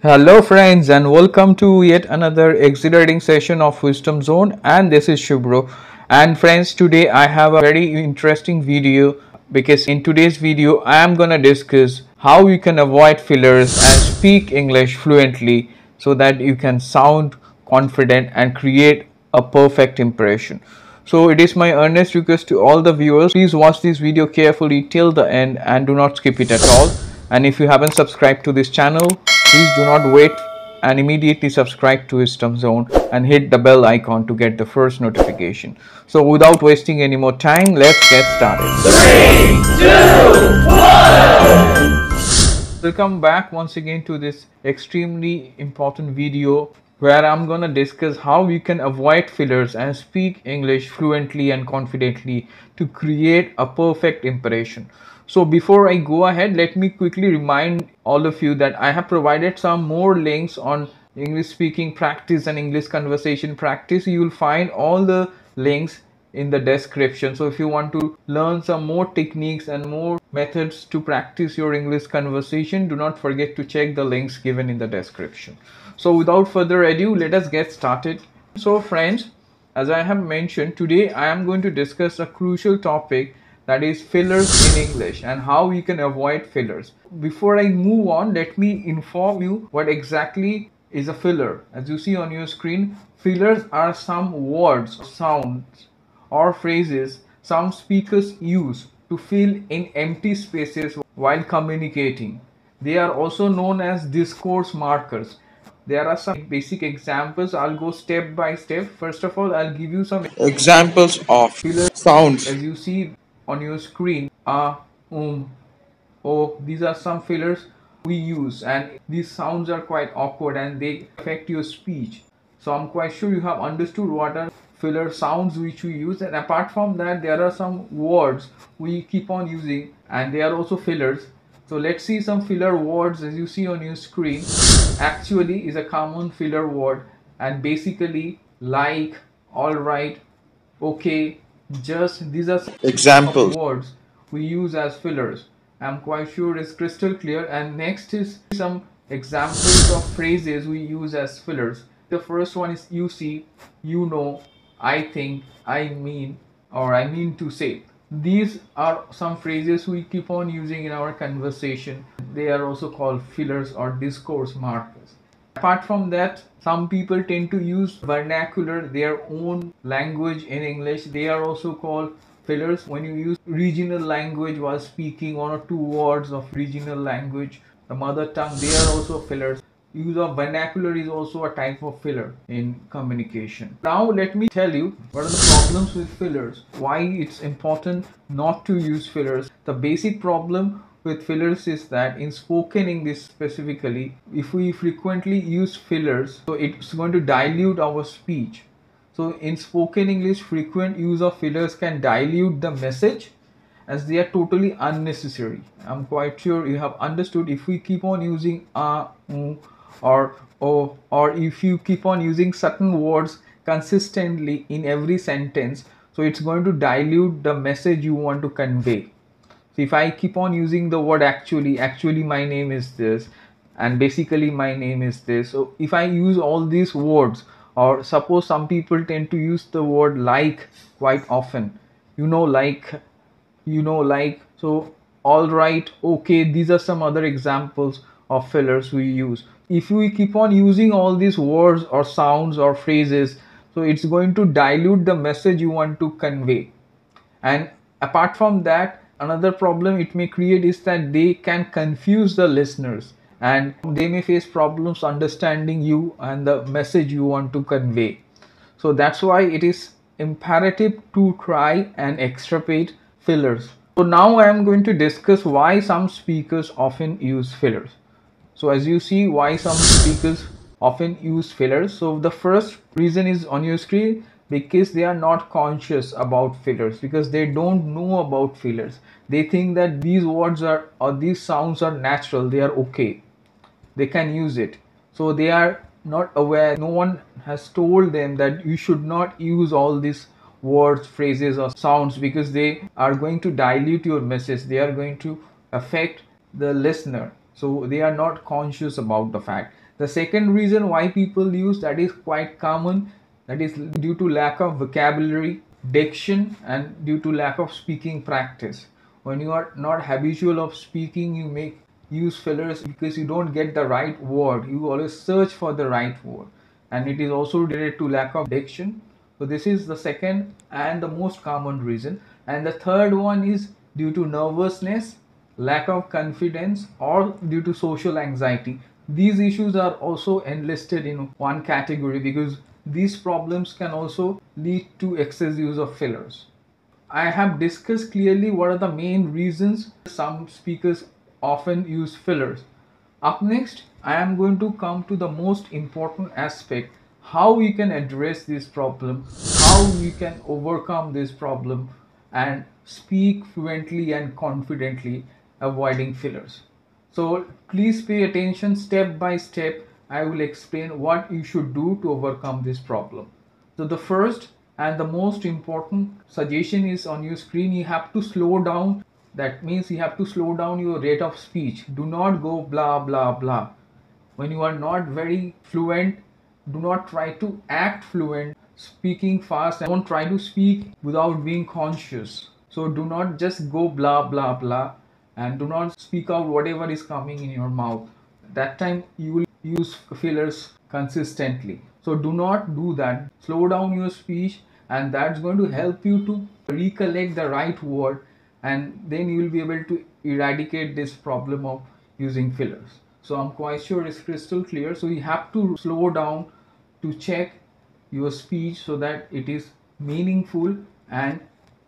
Hello friends and welcome to yet another exhilarating session of Wisdom Zone, and this is Shubro. And friends, today I have a very interesting video because in today's video I am gonna discuss how you can avoid fillers and speak English fluently so that you can sound confident and create a perfect impression. So it is my earnest request to all the viewers, please watch this video carefully till the end and do not skip it at all. And if you haven't subscribed to this channel, please do not wait and immediately subscribe to Wisdom Zone and hit the bell icon to get the first notification. So without wasting any more time, let's get started. 3, 2, 1. Welcome back once again to this extremely important video where I'm gonna discuss how you can avoid fillers and speak English fluently and confidently to create a perfect impression. So before I go ahead, let me quickly remind all of you that I have provided some more links on English speaking practice and English conversation practice. You will find all the links in the description. So if you want to learn some more techniques and more methods to practice your English conversation, do not forget to check the links given in the description. So without further ado, let us get started. So friends, as I have mentioned, today I am going to discuss a crucial topic, that is fillers in English and how you can avoid fillers. Before I move on, let me inform you what exactly is a filler. As you see on your screen, fillers are some words, sounds or phrases some speakers use to fill in empty spaces while communicating. They are also known as discourse markers. There are some basic examples. I'll go step by step. First of all, I'll give you some examples of filler sounds. As you see on your screen, oh, these are some fillers we use, and these sounds are quite awkward and they affect your speech. So I'm quite sure you have understood what are filler sounds which we use, and apart from that there are some words we keep on using and they are also fillers. So let's see some filler words. As you see on your screen, actually is a common filler word, and basically like, alright, okay, just, these are examples of words we use as fillers. I'm quite sure it's crystal clear. And next is some examples of phrases we use as fillers. The first one is you see, you know, I think, I mean, or I mean to say. These are some phrases we keep on using in our conversation. They are also called fillers or discourse markers. Apart from that, some people tend to use vernacular, their own language in English. They are also called fillers. When you use regional language while speaking one or two words of regional language, the mother tongue, they are also fillers. Use of vernacular is also a type of filler in communication. Now let me tell you what are the problems with fillers, why it's important not to use fillers. The basic problem with fillers is that in spoken English specifically, if we frequently use fillers, so it's going to dilute our speech. So in spoken English, frequent use of fillers can dilute the message as they are totally unnecessary. I'm quite sure you have understood. If we keep on using or oh, or if you keep on using certain words consistently in every sentence, so it's going to dilute the message you want to convey. So if I keep on using the word actually my name is this, and basically my name is this. So if I use all these words, or suppose some people tend to use the word like quite often, like, so all right, okay, these are some other examples of fillers we use. If we keep on using all these words or sounds or phrases, so it's going to dilute the message you want to convey. And apart from that, another problem it may create is that they can confuse the listeners and they may face problems understanding you and the message you want to convey. So that's why it is imperative to try and extirpate fillers. So now I am going to discuss why some speakers often use fillers. So as you see, why some speakers often use fillers. So the first reason is on your screen, because they are not conscious about fillers, because they don't know about fillers. They think that these words are, or these sounds are natural, they are okay, they can use it. So they are not aware, no one has told them that you should not use all these words, phrases or sounds, because they are going to dilute your message, they are going to affect the listener. So they are not conscious about the fact. The second reason why people use, that is quite common, that is due to lack of vocabulary, diction, and due to lack of speaking practice. When you are not habitual of speaking, you make use fillers because you don't get the right word. You always search for the right word, and it is also related to lack of diction. So this is the second and the most common reason. And the third one is due to nervousness, lack of confidence, or due to social anxiety. These issues are also enlisted in one category because these problems can also lead to excess use of fillers. I have discussed clearly what are the main reasons some speakers often use fillers. Up next, I am going to come to the most important aspect, how we can address this problem, how we can overcome this problem and speak fluently and confidently, avoiding fillers. So please pay attention step by step. I will explain what you should do to overcome this problem. So the first and the most important suggestion is on your screen. You have to slow down. That means you have to slow down your rate of speech. Do not go blah blah blah. When you are not very fluent, do not try to act fluent, speaking fast, and don't try to speak without being conscious. So do not just go blah blah blah, and do not speak out whatever is coming in your mouth. That time you will use fillers consistently. So do not do that. Slow down your speech, and that's going to help you to recollect the right word, and then you will be able to eradicate this problem of using fillers. So I'm quite sure it's crystal clear. So you have to slow down to check your speech so that it is meaningful and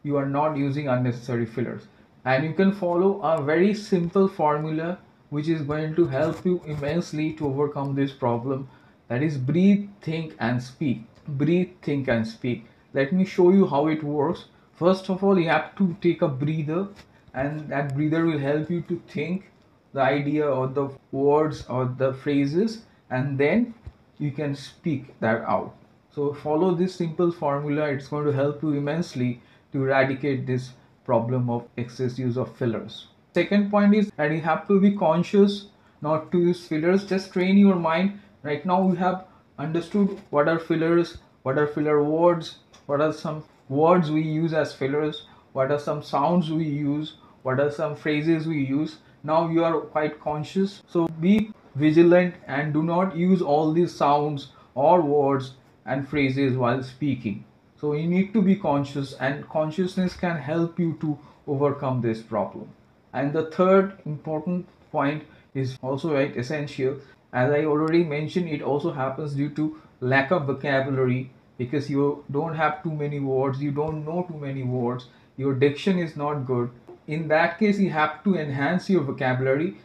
you are not using unnecessary fillers. And you can follow a very simple formula which is going to help you immensely to overcome this problem. That is breathe, think and speak. Breathe, think and speak. Let me show you how it works. First of all, you have to take a breather, and that breather will help you to think the idea or the words or the phrases, and then you can speak that out. So follow this simple formula. It's going to help you immensely to eradicate this problem of excess use of fillers. Second point is that you have to be conscious not to use fillers. Just train your mind. Right now we have understood what are fillers, what are filler words, what are some words we use as fillers, what are some sounds we use, what are some phrases we use. Now you are quite conscious, so be vigilant and do not use all these sounds or words and phrases while speaking. So you need to be conscious, and consciousness can help you to overcome this problem. And the third important point is also right essential. As I already mentioned, it also happens due to lack of vocabulary, because you don't have too many words, you don't know too many words, your diction is not good. In that case, you have to enhance your vocabulary.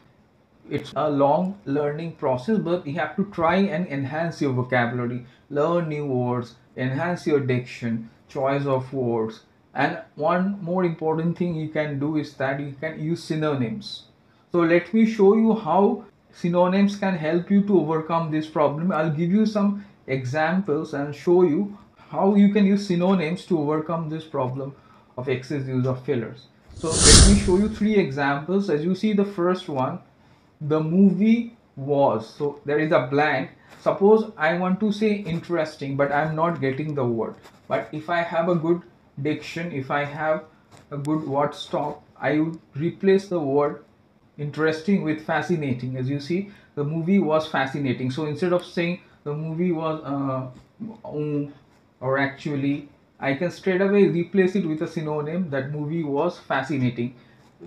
It's a long learning process, but you have to try and enhance your vocabulary, learn new words, enhance your diction, choice of words. And one more important thing you can do is that you can use synonyms. So let me show you how synonyms can help you to overcome this problem. I'll give you some examples and show you how you can use synonyms to overcome this problem of excess use of fillers. So let me show you three examples. As you see, the first one, the movie was. So there is a blank. Suppose I want to say interesting, but I'm not getting the word. But if I have a good diction, if I have a good word stock, I would replace the word interesting with fascinating. As you see, the movie was fascinating. So instead of saying the movie was or actually, I can straight away replace it with a synonym, that movie was fascinating,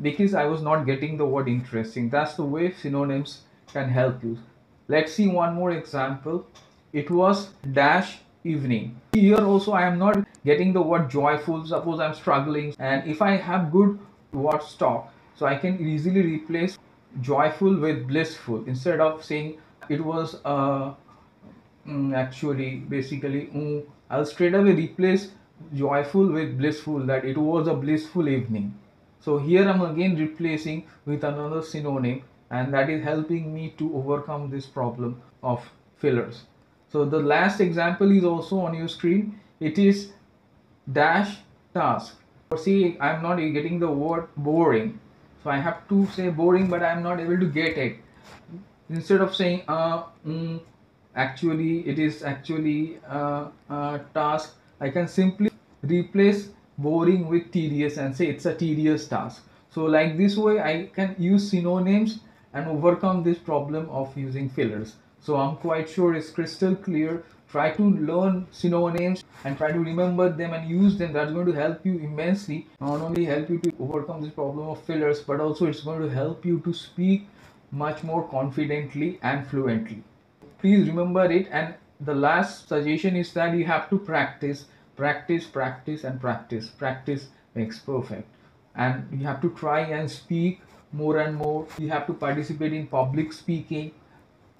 because I was not getting the word interesting. That's the way synonyms can help you. Let's see one more example. It was dash evening. Here also I am not getting the word joyful. Suppose I'm struggling, and if I have good word stock, so I can easily replace joyful with blissful. Instead of saying it was actually basically I'll straight away replace joyful with blissful, that it was a blissful evening. So here I'm again replacing with another synonym, and that is helping me to overcome this problem of fillers. So the last example is also on your screen. It is dash task. See, I'm not getting the word boring, so I have to say boring, but I'm not able to get it. Instead of saying actually, it is actually task, I can simply replace boring with tedious and say it's a tedious task. So like this way I can use synonyms and overcome this problem of using fillers. So I'm quite sure it's crystal clear. Try to learn synonyms and try to remember them and use them. That's going to help you immensely. Not only help you to overcome this problem of fillers, but also it's going to help you to speak much more confidently and fluently. Please remember it. And the last suggestion is that you have to practice, practice, practice, and practice. Practice makes perfect. And you have to try and speak more and more. You have to participate in public speaking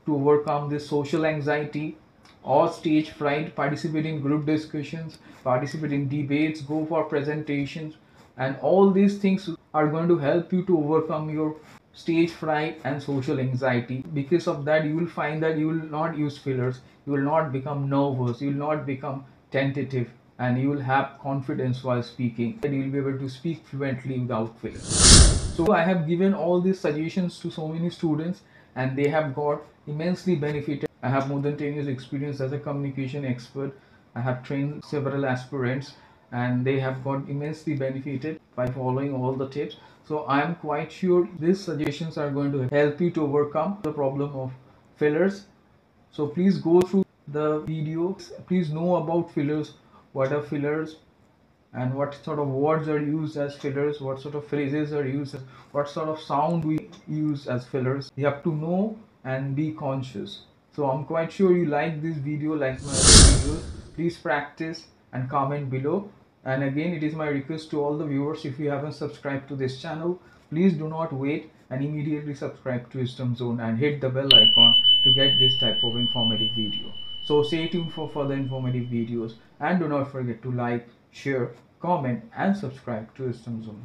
to overcome this social anxiety or stage fright. Participate in group discussions, participate in debates, go for presentations, and all these things are going to help you to overcome your stage fright and social anxiety. Because of that, you will find that you will not use fillers, you will not become nervous, you will not become tentative, and you will have confidence while speaking, and you will be able to speak fluently without fillers. So I have given all these suggestions to so many students and they have got immensely benefited. I have more than 10 years experience as a communication expert. I have trained several aspirants and they have got immensely benefited by following all the tips. So I am quite sure these suggestions are going to help you to overcome the problem of fillers. So please go through the video. Please know about fillers, what are fillers, and what sort of words are used as fillers, what sort of phrases are used, what sort of sound we use as fillers. You have to know and be conscious. So I'm quite sure you like this video, like my other videos. Please practice and comment below. And again, it is my request to all the viewers, if you haven't subscribed to this channel, please do not wait and immediately subscribe to Wisdom Zone and hit the bell icon to get this type of informative video. So stay tuned for further informative videos and do not forget to like, share, comment and subscribe to Wisdom Zone.